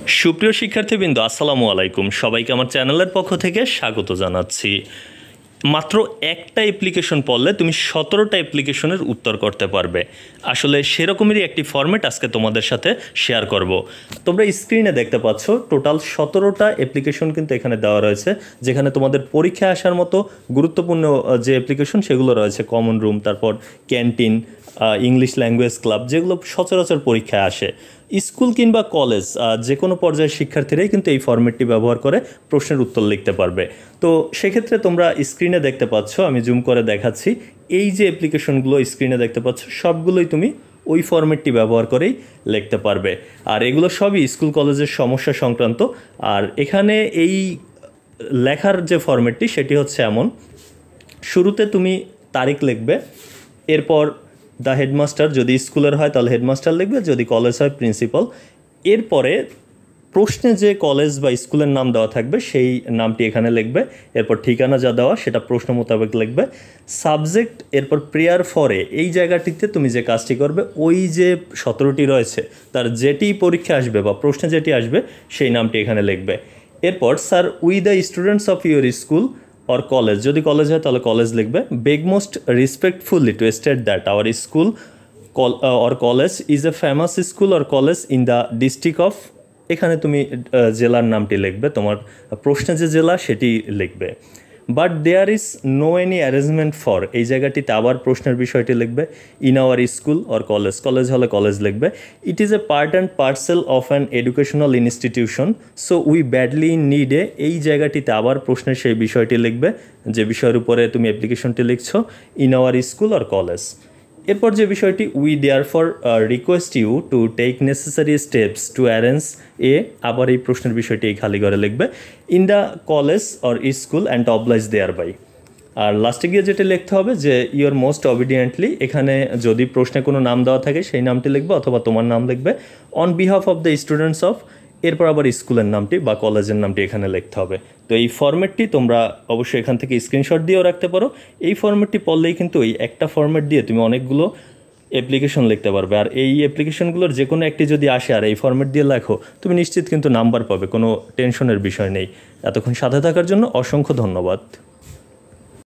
সুপ্রিয় শিক্ষার্থীবৃন্দ, আসসালামু আলাইকুম। সবাইকে আমার চ্যানেলের পক্ষ থেকে স্বাগত জানাচ্ছি। মাত্র একটা অ্যাপ্লিকেশন পড়লে তুমি 17টা অ্যাপ্লিকেশনের উত্তর করতে পারবে। আসলে সেরকমেরই একটি ফরম্যাট আজকে তোমাদের সাথে শেয়ার করব। তোমরা স্ক্রিনে দেখতে পাচ্ছ টোটাল 17টা অ্যাপ্লিকেশন কিন্তু এখানে দেওয়া রয়েছে, যেখানে তোমাদের পরীক্ষায় আসার মতো গুরুত্বপূর্ণ যে অ্যাপ্লিকেশন সেগুলো রয়েছে। কমন রুম, তারপর ক্যান্টিন, ইংলিশ ল্যাঙ্গুয়েজ ক্লাব, যেগুলো সচরাচর পরীক্ষায় আসে। স্কুল কিংবা কলেজ যে কোনো পর্যায়ের শিক্ষার্থীরাই কিন্তু এই ফরম্যাটটি ব্যবহার করে প্রশ্নের উত্তর লিখতে পারবে। তো সেক্ষেত্রে তোমরা স্ক্রিনে দেখতে পাচ্ছ, আমি জুম করে দেখাচ্ছি, এই যে অ্যাপ্লিকেশনগুলো স্ক্রিনে দেখতে পাচ্ছ সবগুলোই তুমি ওই ফরম্যাটটি ব্যবহার করেই লিখতে পারবে। আর এগুলো সবই স্কুল কলেজের সমস্যা সংক্রান্ত। আর এখানে এই লেখার যে ফরম্যাটটি সেটি হচ্ছে এমন: শুরুতে তুমি তারিখ লিখবে, এরপর দ্য হেডমাস্টার, যদি স্কুলের হয় তাহলে হেডমাস্টার লিখবে, যদি কলেজ হয় প্রিন্সিপাল। এরপরে প্রশ্নে যে কলেজ বা স্কুলের নাম দেওয়া থাকবে সেই নামটি এখানে লিখবে। এরপর ঠিকানা যা দেওয়া সেটা প্রশ্ন মোতাবেক লিখবে। সাবজেক্ট, এরপর প্রেয়ার ফরে, এই জায়গাটিতে তুমি যে কাজটি করবে ওই যে 17টি রয়েছে তার যেটি পরীক্ষা আসবে বা প্রশ্নে যেটি আসবে সেই নামটি এখানে লিখবে। এরপর sir we the students of your school or college, যদি কলেজ হয় তাহলে কলেজ লিখবে। বেগ most respectfully two state that our school or college is a famous school or college in the district of, এখানে তুমি জেলার নামটি লিখবে, তোমার প্রশ্নে যে জেলা সেটি লিখবে। But there is no any arrangement for, এই জায়গাটিতে আবার প্রশ্নের বিষয়টি লিখবে। In our school or college, college হলে কলেজ লিখবে। It is a part and parcel of an educational institution so we badly need a, এই জায়গাটিতে আবার প্রশ্নের সেই বিষয়টি লিখবে যে বিষয়ের উপরে তুমি অ্যাপ্লিকেশনটি লিখছো, in our school or college. এরপর যে বিষয়টি, we therefore request you to take necessary steps to arrange a, আবার এই প্রশ্নের বিষয়টি এই খালি ঘরে লিখবে, in the college or school and oblige thereby. আর লাস্টে গিয়ে যেটা লিখতে হবে যে ইউর মোস্ট অবিডিয়েন্টলি, এখানে যদি প্রশ্নে কোনো নাম দেওয়া থাকে সেই নামটি লিখবে অথবা তোমার নাম লিখবে, on behalf of the students of, এরপর আবার স্কুলের নামটি বা কলেজের নামটি এখানে লিখতে হবে। তো এই ফরম্যাটটি তোমরা অবশ্যই এখান থেকে স্ক্রিনশট দিয়েও রাখতে পারো। এই ফরম্যাটটি পড়লেই কিন্তু এই একটা ফরম্যাট দিয়ে তুমি অনেকগুলো অ্যাপ্লিকেশন লিখতে পারবে। আর এই অ্যাপ্লিকেশনগুলোর যে কোনো একটি যদি আসে আর এই ফরম্যাট দিয়ে লেখো, তুমি নিশ্চিত কিন্তু নাম্বার পাবে, কোনো টেনশনের বিষয় নেই। এতক্ষণ সাথে থাকার জন্য অসংখ্য ধন্যবাদ।